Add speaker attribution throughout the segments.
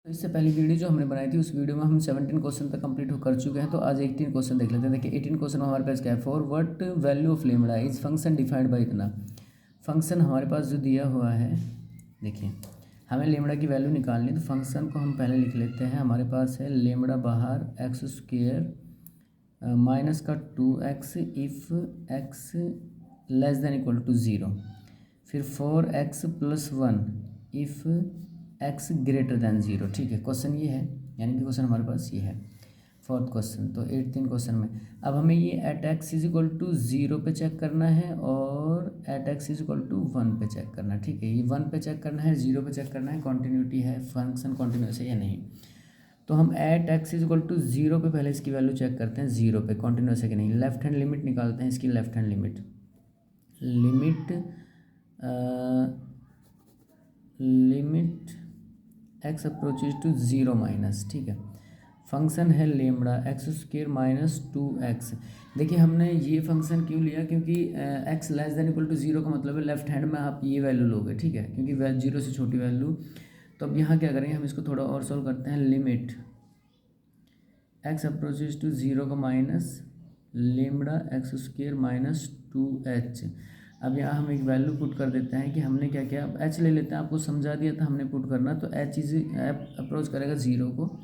Speaker 1: तो इससे पहली वीडियो जो हमने बनाई थी उस वीडियो में हम 17 क्वेश्चन तक कंप्लीट कर चुके हैं। तो आज 18 क्वेश्चन देख लेते हैं। देखिए 18 क्वेश्चन हमारे पास क्या है, for what value of lambda is function defined by इतना। फंक्शन हमारे पास जो दिया हुआ है, देखिए हमें लेमड़ा की वैल्यू निकालनी है। तो फंक्शन को हम पहले लिख लेते हैं। हमारे पास है लेमड़ा बाहर एक्स स्क्वेयर माइनस का 2x if x less than equal to 0, फिर 4x plus 1 if x greater than 0। ठीक है, क्वेश्चन ये है, यानी कि क्वेश्चन हमारे पास ये है फोर्थ क्वेश्चन। तो 18 क्वेश्चन में अब हमें ये at X is equal to 0 पे चेक करना है और at X is equal to 1 पे चेक करना है। ठीक है, ये 1 पे चेक करना है, 0 पे चेक करना है कॉन्टीन्यूटी है, फंक्शन कॉन्टीन्यूस है या नहीं। तो हम at X is equal to 0 पे पहले इसकी वैल्यू चेक करते हैं, 0 पे कॉन्टीन्यूस है कि नहीं। लेफ्ट हैंड लिमिट निकालते हैं इसकी, left hand limit limit x approaches to 0 minus. ठीक है, फंक्शन है lambda x square minus 2x। देखिए हमने ये फंक्शन क्यों लिया, क्योंकि x less than equal to 0 का मतलब है लेफ्ट हैंड में आप ये वैल्यू लोगे। ठीक है, क्योंकि 0 से छोटी वैल्यू। तो अब यहाँ क्या करेंगे, हम इसको थोड़ा और सॉल्व करते हैं। लिमिट एक्स अप्रोचेज टू 0 का minus lambda x square minus 2h। अब यहाँ हम एक वैल्यू पुट कर देते हैं कि हमने क्या किया, अब h ले लेते हैं, आपको समझा दिया था हमने पुट करना। तो h इज अप्रोच करेगा 0 को,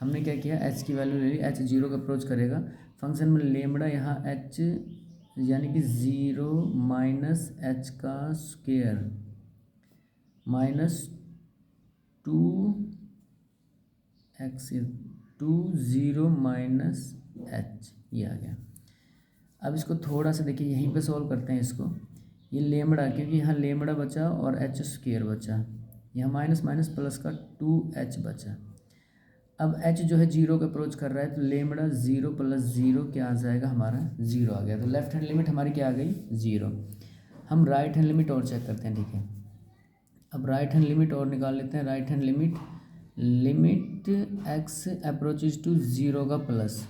Speaker 1: हमने क्या किया h की वैल्यू ले ली, h 0 का अप्रोच करेगा। फंक्शन में लेमड़ा यहाँ h यानी कि 0 माइनस h का square minus 2x 0 minus h, ये आ गया। अब इसको थोड़ा सा देखिए यहीं पे सॉल्व करते हैं इसको। ये लेमड़ा, क्योंकि यहाँ लेमड़ा बचा और h स्क्वेयर बचा, यहाँ माइनस माइनस प्लस का 2h बचा। अब h जो है 0 का अप्रोच कर रहा है, तो लेमड़ा 0 प्लस 0 क्या आ जाएगा हमारा, 0 आ गया। तो लेफ्ट हैंड लिमिट हमारी क्या आ गई, 0। हम राइट हैंड लिमिट और चेक करते हैं। ठीक है, अब राइट हैंड लिमिट और निकाल लेते हैं। Right hand limit x approaches to 0 का plus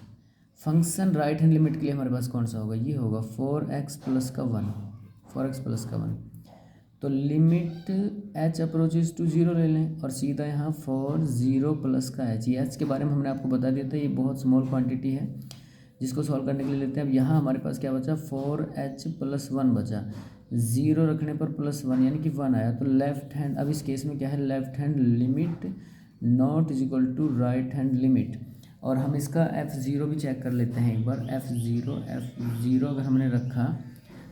Speaker 1: function right hand limit के लिए हमारे पास कौन सा होगा, ये होगा 4x प्लस का 1, 4x प्लस का 1। तो लिमिट h अप्रोचेज टू 0 ले लें और सीधा यहाँ 0 प्लस का h। ये h के बारे में हमने आपको बता दिया था, ये बहुत स्मॉल क्वांटिटी है जिसको सॉल्व करने के लिए लेते हैं। अब यहाँ हमारे पास क्या बचा, 4h प्लस 1 बचा, 0 रखने पर प्लस 1 यानी कि 1 आया। तो लेफ्ट हैंड, अब इस केस में क्या है, left hand limit not is equal to right hand limit. और हम इसका f0 भी चेक कर लेते हैं एक बार। f0 अगर हमने रखा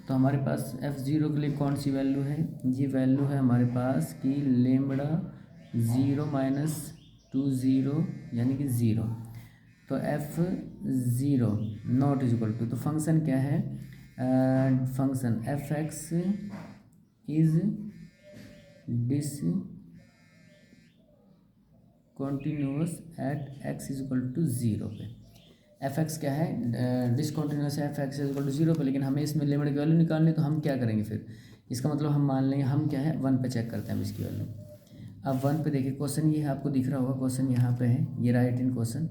Speaker 1: तो हमारे पास f0 के लिए कौन सी वैल्यू है, ये वैल्यू है हमारे पास कि लेमड़ा 0 माइनस 2 यानी कि 0। तो f0 not is equal to, तो फंक्शन क्या है, function f(x) is discontinuous at x is equal to 0 पे। f(x) क्या है, डिसकंटिन्यूअस है f(x) इज इक्वल टू 0 पे, लेकिन हमें इसमें लिमिट की वैल्यू निकालनी है। तो हम क्या करेंगे फिर, इसका मतलब हम मान लेंगे, हम क्या है 1 पे चेक करते हैं हम इसकी वैल्यू। अब 1 पे देखिए, क्वेश्चन ये है, आपको दिख रहा होगा क्वेश्चन यहाँ पे है, ये राइट इन क्वेश्चन।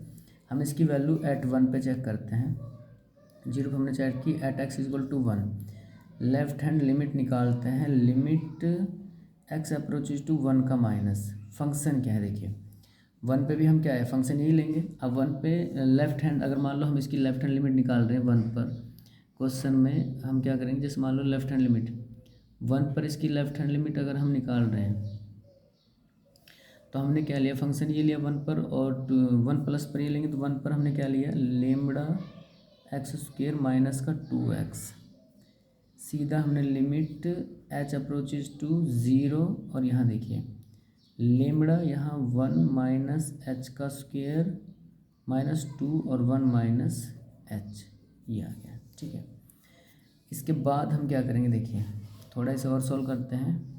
Speaker 1: हम इसकी वैल्यू एट 1 पे चेक करते हैं। 0 पे हमने चेक की, at x is equal to 1। Left hand limit निकालते हैं, लिमिट x अप्रोचेज टू 1 का माइनस। फंक्शन क्या है देखिए, 1 पे भी हम क्या है फंक्शन यही लेंगे। अब 1 पे लेफ्ट हैंड, अगर मान लो हम इसकी लेफ्ट हैंड लिमिट निकाल रहे हैं 1 पर, क्वेश्चन में हम क्या करेंगे, जैसे मान लो लेफ्ट हैंड लिमिट 1 पर, इसकी लेफ्ट हैंड लिमिट अगर हम निकाल रहे हैं तो हमने क्या लिया, फंक्शन ये लिया 1 पर, और 1 प्लस पर ये लेंगे तो 1 पर हमने क्या लिया, लेमड़ा एक्स स्क्वेयर माइनस का 2x। सीधा हमने लिमिट h अप्रोचेज टू 0, और यहाँ देखिए लेमड़ा यहाँ 1 माइनस h का स्क्वेयर माइनस 2 और 1 माइनस h, ये आ गया। ठीक है, इसके बाद हम क्या करेंगे देखिए, थोड़ा इसे और सॉल्व करते हैं।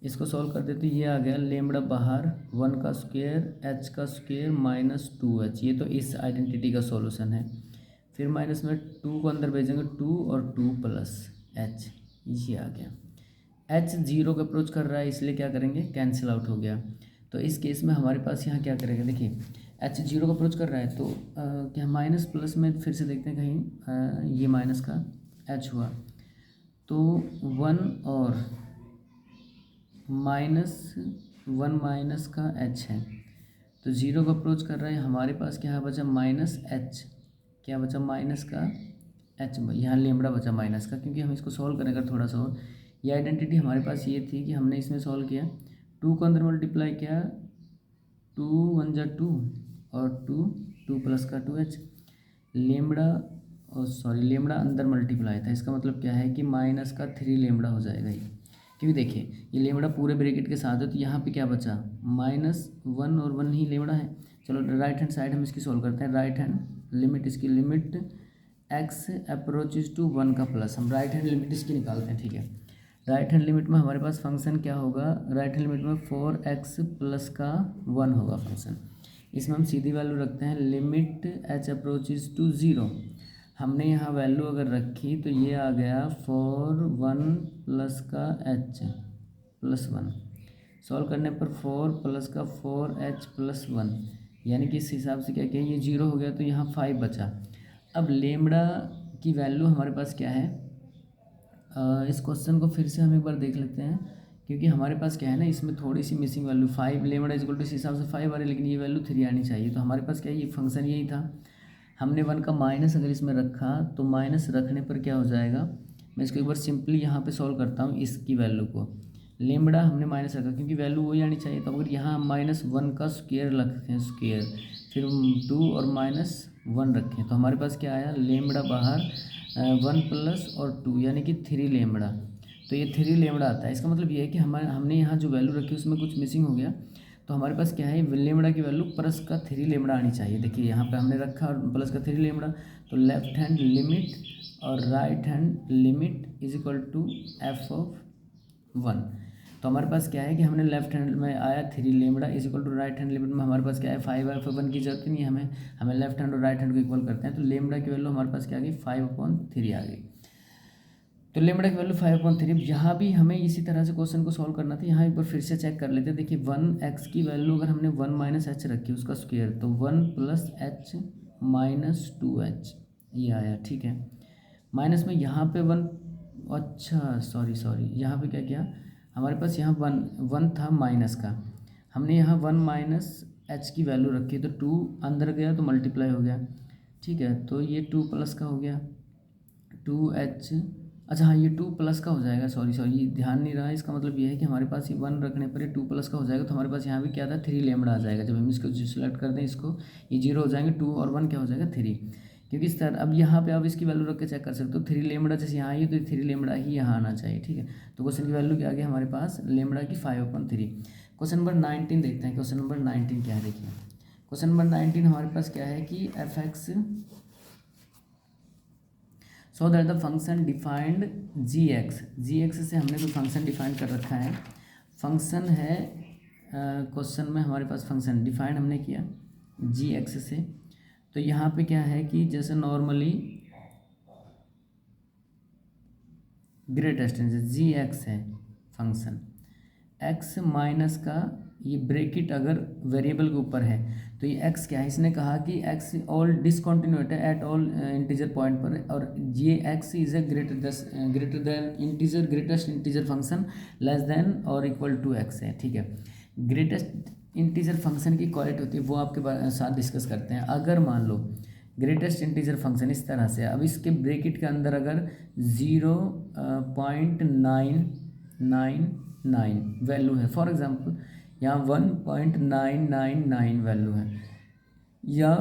Speaker 1: इसको सॉल्व कर देते, ये आ गया लेमड़ा बाहर 1 का स्क्वेयर h का स्क्वेयर माइनस 2h। ये तो इस आइडेंटिटी का सॉल्यूशन है। फिर माइनस में 2 को अंदर भेजेंगे, 2 और 2 प्लस h, ये आ गया। h 0 का अप्रोच कर रहा है, इसलिए क्या करेंगे, कैंसिल आउट हो गया। तो इस केस में हमारे पास यहाँ क्या करेगा, देखिए h 0 का अप्रोच कर रहा है, तो क्या माइनस प्लस में फिर से देखते हैं कहीं, ये माइनस का h हुआ, तो 1 और -1 माइनस का h है, तो जीरो को अप्रोच कर रहा है, हमारे पास क्या बचा माइनस एच, क्या बचा माइनस का एच, यहाँ लेमड़ा बचा माइनस का, क्योंकि हम इसको सॉल्व करेंगे थोड़ा सा और। ये आइडेंटिटी हमारे पास ये थी कि हमने इसमें सॉल्व किया, टू को अंदर मल्टीप्लाई किया, 2 1 जा 2 और 2 प्लस का 2h, लेमड़ा और सॉरी लेमड़ा अंदर मल्टीप्लाई था, इसका मतलब क्या है कि माइनस का 3 लेमड़ा हो जाएगा ये, क्योंकि देखिए ये लेमड़ा पूरे ब्रैकेट के साथ है, तो यहाँ पे क्या बचा -1 और 1 ही लेमड़ा है। चलो राइट हैंड साइड हम इसकी सॉल्व करते हैं, राइट हैंड लिमिट, इसकी लिमिट x अप्रोचेज टू 1 का प्लस, हम राइट हैंड लिमिट इसकी निकालते हैं, ठीक है। राइट हैंड लिमिट में हमारे पास फंक्शन क्या होगा, राइट हैंड लिमिट में 4x प्लस का 1 होगा फंक्शन, इसमें हम सीधी वैल्यू रखते हैं, लिमिट h अप्रोचेज टू 0, हमने यहाँ वैल्यू अगर रखी तो ये आ गया 4 1 प्लस का h प्लस 1, सॉल्व करने पर 4 प्लस का 4h प्लस 1, यानी कि इस हिसाब से क्या किया, ये 0 हो गया तो यहाँ 5 बचा। अब लेमड़ा की वैल्यू हमारे पास क्या है, इस क्वेश्चन को फिर से हम एक बार देख लेते हैं, क्योंकि हमारे पास क्या है ना, इसमें थोड़ी सी missing value 5, lambda equal to इस हिसाब से 5 आ रही है, लेकिन ये वैल्यू 3 आनी चाहिए। तो हमारे पास क्या है, ये फंक्शन यही था, हमने 1 का माइनस अगर इसमें रखा तो माइनस रखने पर क्या हो जाएगा, मैं इसको एक बार सिंपली यहाँ पे सॉल्व करता हूँ, इसकी वैल्यू को, लेमड़ा हमने माइनस रखा क्योंकि वैल्यू वही आनी चाहिए, तो अगर यहाँ -1 का स्क्वायर रखें, स्क्वायर फिर 2 और -1 रखें, तो हमारे पास क्या आया, लेमड़ा बाहर 1 प्लस और 2 यानी कि 3 लेमड़ा, तो ये 3 लेमड़ा आता है। इसका मतलब ये है कि हमने यहाँ जो वैल्यू रखी उसमें कुछ मिसिंग हो गया, तो हमारे पास क्या है, लेमड़ा की वैल्यू प्लस का 3 लेमड़ा आनी चाहिए। देखिए यहाँ पे हमने रखा और प्लस का 3 लेमड़ा, तो लेफ्ट हैंड लिमिट और right hand limit is equal to f of 1, तो हमारे पास क्या है कि हमने लेफ्ट हैंड में आया 3 lambda is equal to right hand limit में हमारे पास क्या है 5 f ऑफ 1 की जरूरत नहीं है, हमें लेफ्ट हैंड और राइट हैंड को इक्वल करते हैं, तो लेमड़ा की वैल्यू हमारे पास क्या आ गई 5/3 आ गई। तो लेमड़ा की वैल्यू 5/3, यहाँ भी हमें इसी तरह से क्वेश्चन को सॉल्व करना था। यहाँ एक बार फिर से चेक कर लेते हैं, देखिए 1x की वैल्यू अगर हमने 1 माइनस h रखी उसका स्क्वायर, तो 1 प्लस h माइनस 2h ये आया, ठीक है। माइनस में यहाँ पे 1, अच्छा सॉरी यहाँ पे क्या किया, हमारे पास यहाँ 1 था माइनस का, हमने यहाँ 1 माइनस h की वैल्यू रखी, तो 2 अंदर गया तो मल्टीप्लाई हो गया, ठीक है। तो ये 2 प्लस का हो गया 2h, अच्छा हाँ ये 2 प्लस का हो जाएगा, सॉरी ये ध्यान नहीं रहा, इसका मतलब ये है कि हमारे पास ये 1 रखने पर ये 2 प्लस का हो जाएगा, तो हमारे पास यहाँ भी क्या था 3 लेमड़ा आ जाएगा। जब हम इसको सिलेक्ट कर दें इसको, ये 0 हो जाएंगे, 2 और 1 क्या हो जाएगा 3, क्योंकि इस तरह अब यहाँ पे आप इसकी वैल्यू रख के चेक कर सकते हो, 3 लेमड़ा जैसे यहाँ आई तो 3 लेमड़ा ही यहाँ आना चाहिए, ठीक है। तो क्वेश्चन की वैल्यू क्या आ गई हमारे पास, लेमड़ा की 5/3। क्वेश्चन नंबर 19 देखते हैं, क्वेश्चन नंबर 19 क्या है, देखिए क्वेश्चन नंबर 19 हमारे पास क्या है कि f(x) so that the function defined gx से हमने कोई फंक्शन डिफाइन कर रखा है, फंक्शन है क्वेश्चन में हमारे पास फंक्शन डिफाइन हमने किया gx से, तो यहाँ पे क्या है कि जैसे नॉर्मली ग्रेटेस्ट gx है फंक्शन, x माइनस का ये ब्रैकेट अगर वेरिएबल के ऊपर है तो ये x क्या है, इसने कहा कि x ऑल डिसकंटिन्यूट है एट ऑल इंटीजर पॉइंट पर, और ये x is a greater than integer, greatest integer function less than और इक्वल टू x है, ठीक है। ग्रेटेस्ट इंटीजर फंक्शन की क्वालिटी होती है वो आपके साथ डिस्कस करते हैं। अगर मान लो ग्रेटेस्ट इंटीजर फंक्शन इस तरह से, अब इसके ब्रैकेट के अंदर अगर 0.999 वैल्यू है, फॉर एग्जांपल यहाँ 1.999 वैल्यू है या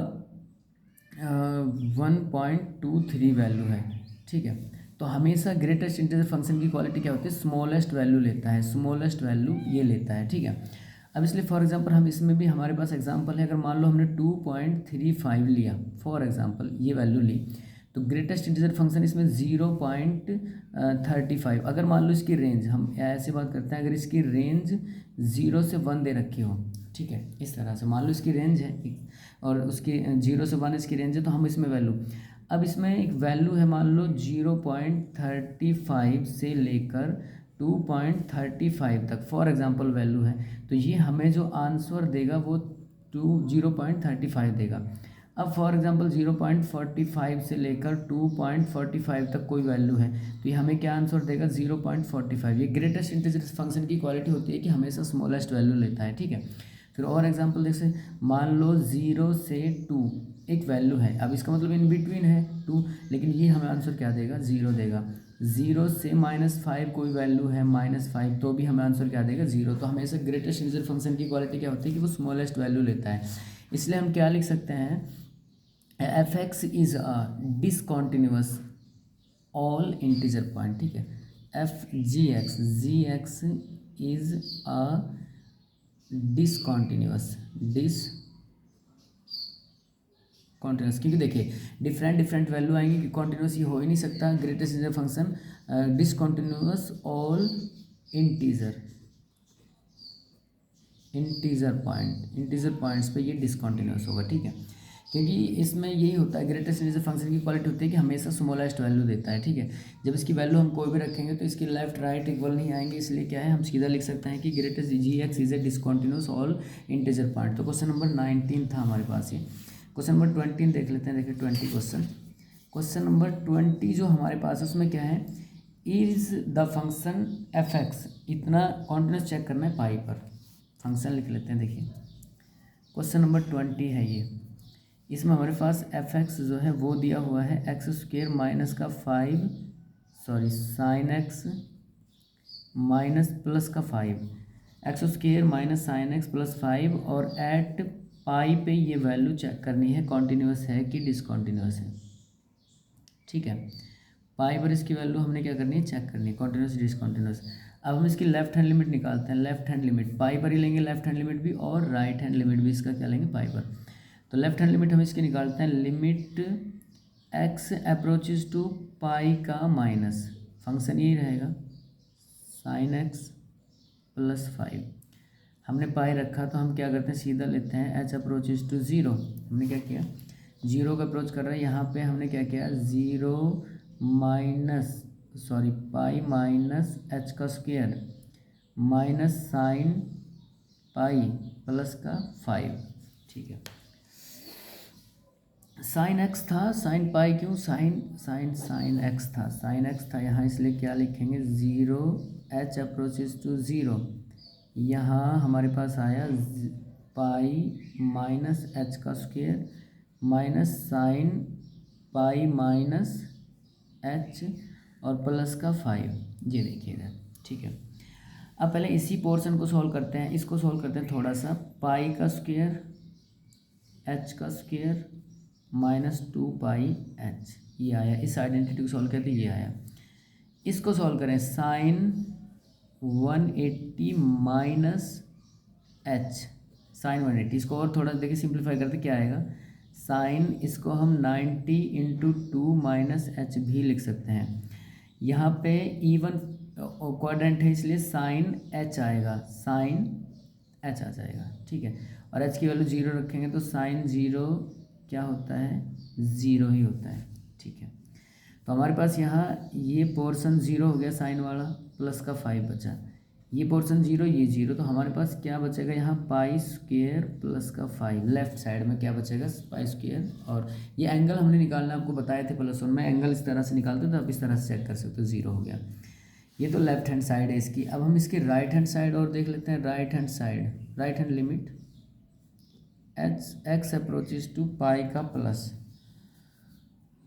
Speaker 1: 1.23 वैल्यू है, ठीक है, तो हमेशा ग्रेटेस्ट इंटीजर फंक्शन की क्वालिटी क्या होती है, स्मॉलेस्ट वैल्यू लेता है, स्मॉलेस्ट वैल्यू ये लेता है, ठीक है। अब इसलिए फॉर एग्जांपल हम इसमें भी हमारे पास एग्जांपल है, अगर मान लो हमने 2.35 लिया फॉर एग्जांपल ये वैल्यू ली, तो ग्रेटेस्ट इंटीजर फंक्शन इसमें 0.35, अगर मान लो इसकी रेंज, हम ऐसे बात करते हैं, अगर इसकी रेंज 0 से 1 दे रखी हो, ठीक है, इस तरह से मान लो इसकी रेंज है और उसकी 0 से 1 इसकी रेंज है, तो हम इसमें वैल्यू, अब इसमें एक वैल्यू है मान लो 0.35 से लेकर 2.35 तक फॉर एग्जांपल वैल्यू है, तो ये हमें जो आंसर देगा वो 0.35 देगा। अब फॉर एग्जांपल 0.45 से लेकर 2.45 तक कोई वैल्यू है, तो ये हमें क्या आंसर देगा 0.45। ये ग्रेटेस्ट इंटीजर फंक्शन की क्वालिटी होती है कि हमेशा स्मॉलेस्ट वैल्यू लेता है, ठीक है। फिर और एग्जांपल जैसे मान लो 0 से 2 एक वैल्यू है, अब इसका मतलब इन बिटवीन है 2, लेकिन ये हमें आंसर क्या देगा, 0 देगा। 0 से -5 कोई वैल्यू है -5, तो भी हमें आंसर क्या देगा, 0। तो हमेशा ग्रेटेस्ट इंटीजर फंक्शन की क्वालिटी क्या होती है कि वो स्मॉलेस्ट वैल्यू लेता है। इसलिए हम क्या लिख सकते हैं, F x is a discontinuous all integer point, ठीक है। F G x is a discontinuous क्योंकि देखिए डिफरेंट वैल्यू आएंगी कि कॉन्टिन्यूस ये हो ही नहीं सकता। Greatest integer function discontinuous all integer points पे ये डिसकॉन्टिन्यूस होगा, ठीक है। क्योंकि इसमें यही होता है, ग्रेटेस्ट इंटीजर फंक्शन की क्वालिटी होती है कि हमेशा स्मॉलेस्ट वैल्यू देता है, ठीक है। जब इसकी वैल्यू हम कोई भी रखेंगे तो इसकी लेफ्ट राइट इक्वल नहीं आएंगे, इसलिए क्या है, हम सीधा लिख सकते हैं कि greatest G X is a discontinuous all integer point. तो क्वेश्चन नंबर 19 था हमारे पास ये। क्वेश्चन नंबर 20 देख लेते हैं। देखिए 20 क्वेश्चन नंबर 20 जो हमारे पास है उसमें क्या है, is the function F x, इतना कॉन्टिन्यूस चेक करना है पाई पर, फंक्शन लिख लेते हैं। देखिए क्वेश्चन नंबर 20 है ये, इसमें हमारे पास एफ एक्स जो है वो दिया हुआ है एक्स स्क्वेयर माइनस का 5 साइन एक्स माइनस प्लस का 5, x square minus sine x plus 5, और एट पाई पे ये वैल्यू चेक करनी है कॉन्टिन्यूस है कि डिसकॉन्टिन्यूस है, ठीक है। पाई पर इसकी वैल्यू हमने क्या करनी है, चेक करनी है कॉन्टिन्यूस डिसकॉन्टिन्यूस। अब हम इसकी लेफ्ट हैंड लिमिट निकालते हैं। लेफ्ट हैंड लिमिट पाई पर ही लेंगे, लेफ्ट हैंड लिमिट भी, और राइट हैंड लिमिट भी इसका क्या लेंगे, पाई पर। तो लेफ्ट हैंड लिमिट हम इसकी निकालते हैं, limit x approaches to pi का माइनस, फंक्शन यही रहेगा साइन एक्स प्लस 5। हमने पाई रखा तो हम क्या करते हैं, सीधा लेते हैं एच अप्रोचेज टू 0। हमने क्या किया, 0 का अप्रोच कर रहा है, यहाँ पे हमने क्या किया, 0 पाई माइनस एच का square minus sine pi plus का 5, ठीक है। साइन एक्स था, साइन पाई क्यों, साइन एक्स था यहाँ, इसलिए क्या लिखेंगे, 0 एच अप्रोचेज टू 0, यहाँ हमारे पास आया पाई माइनस एच का square minus sine pi minus H और प्लस का 5, ये देखिएगा, ठीक है। अब पहले इसी पोर्शन को सॉल्व करते हैं, इसको सॉल्व करते हैं थोड़ा सा। पाई का स्क्वायर एच का स्क्वायर माइनस 2 पाई एच, ये आया। इस आइडेंटिटी को सॉल्व करते ये आया। इसको सॉल्व करें, साइन 180 माइनस एच, साइन 180, इसको और थोड़ा देखिए सिंप्लीफाई करते क्या आएगा, साइन इसको हम 90 इंटू 2 माइनस एच भी लिख सकते हैं। यहाँ पे इवन क्वाड्रेंट है इसलिए साइन एच आएगा, साइन एच आ जाएगा, ठीक है। और एच की वैल्यू 0 रखेंगे तो साइन 0 क्या होता है, 0 ही होता है, ठीक है। तो हमारे पास यहाँ ये पोर्शन 0 हो गया साइन वाला, प्लस का 5 बचा, ये पोर्शन 0 ये 0, तो हमारे पास क्या बचेगा यहाँ, पाई स्क्वेयर प्लस का 5, लेफ्ट साइड में क्या बचेगा, पाई स्क्वेयर। और ये एंगल हमने निकालना आपको बताए थे +1 में, एंगल इस तरह से निकालते तो आप इस तरह से चेक कर सकते हो, 0 हो गया। ये तो लेफ्ट हैंड साइड है इसकी। अब हम इसकी राइट हैंड साइड और देख लेते हैं। Right hand limit x approaches to pi का प्लस,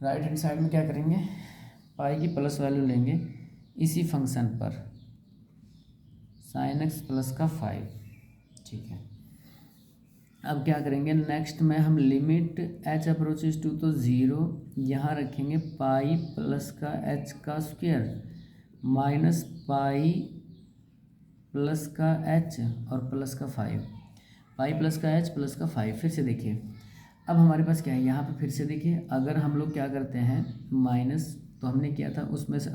Speaker 1: राइट हैंड साइड में क्या करेंगे, पाई की प्लस वैल्यू लेंगे इसी फंक्शन पर, साइन एक्स प्लस का 5, ठीक है। अब क्या करेंगे, नेक्स्ट में हम लिमिट एच अप्रोचेज टू तो 0 यहाँ रखेंगे, पाई प्लस का एच का स्क्वायर माइनस पाई प्लस का एच और प्लस का 5, पाई प्लस का एच प्लस का 5। फिर से देखिए, अब हमारे पास क्या है, यहाँ पे फिर से देखिए, अगर हम लोग क्या करते हैं माइनस, तो हमने किया था उसमें से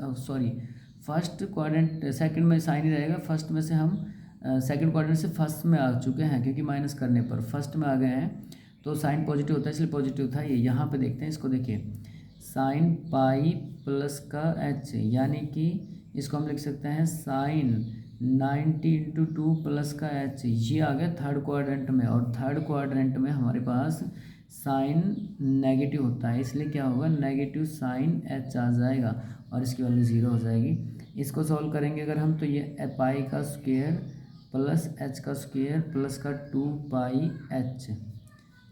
Speaker 1: फर्स्ट क्वाड्रेंट, सेकंड में साइन ही रहेगा, फर्स्ट में से हम सेकंड क्वाड्रेंट से फर्स्ट में आ चुके हैं, क्योंकि माइनस करने पर फर्स्ट में आ गए हैं, तो साइन पॉजिटिव होता है इसलिए पॉजिटिव था ये। यहाँ पे देखते हैं इसको, देखिए साइन पाई प्लस का एच, यानी कि इसको हम लिख सकते हैं साइन 90 इंटू 2 प्लस का एच, ये आ गया थर्ड क्वाड्रेंट में, और थर्ड क्वाड्रेंट में हमारे पास साइन नेगेटिव होता है, इसलिए क्या होगा, नेगेटिव साइन एच आ जाएगा और इसकी वैल्यू 0 हो जाएगी। इसको सॉल्व करेंगे अगर हम, तो ये पाई का स्क्वायर प्लस एच का स्क्वायर प्लस का 2πh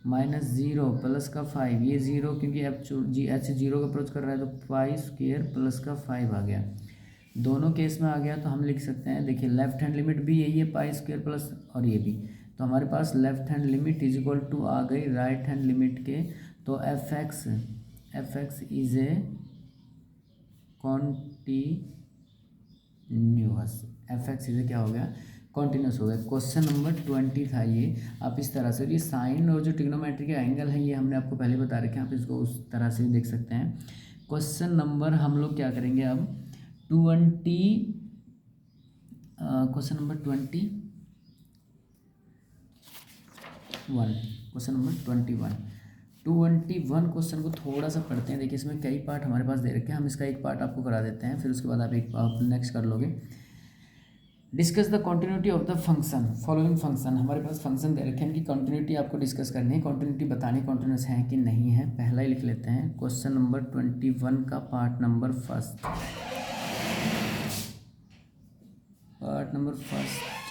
Speaker 1: माइनस 0 प्लस का 5, ये 0 क्योंकि एच 0 का अप्रोच कर रहा है तो पाई स्क्वायर प्लस का 5 आ गया। दोनों केस में आ गया तो हम लिख सकते हैं, देखिए लेफ्ट हैंड लिमिट भी यही है पाई स्क्वायर प्लस, और ये भी, तो हमारे पास left hand limit is equal to आ गई राइट हैंड लिमिट के। तो F X is a continuous, F X is a क्या हो गया, कॉन्टिन्यूस हो गया। क्वेश्चन नंबर 20 था ये। आप इस तरह से, ये साइन और जो ट्रिग्नोमेट्री के एंगल है ये हमने आपको पहले बता रखे हैं, आप इसको उस तरह से भी देख सकते हैं। क्वेश्चन नंबर हम लोग क्या करेंगे अब 20, question number 21, question number 21 question को थोड़ा सा पढ़ते हैं। देखिए इसमें कई पार्ट हमारे पास दे रखे हैं, हम इसका एक पार्ट आपको करा देते हैं, फिर उसके बाद आप नेक्स्ट कर लोगे। Discuss the continuity of the function, following function, हमारे पास फंक्शन दे रखे हैं, इनकी कॉन्टिन्यूटी आपको डिस्कस करनी है, कॉन्टिन्यूटी बतानी कॉन्टिन्यूस है कि नहीं है। पहला ही लिख लेते हैं क्वेश्चन नंबर 21 का पार्ट नंबर फर्स्ट।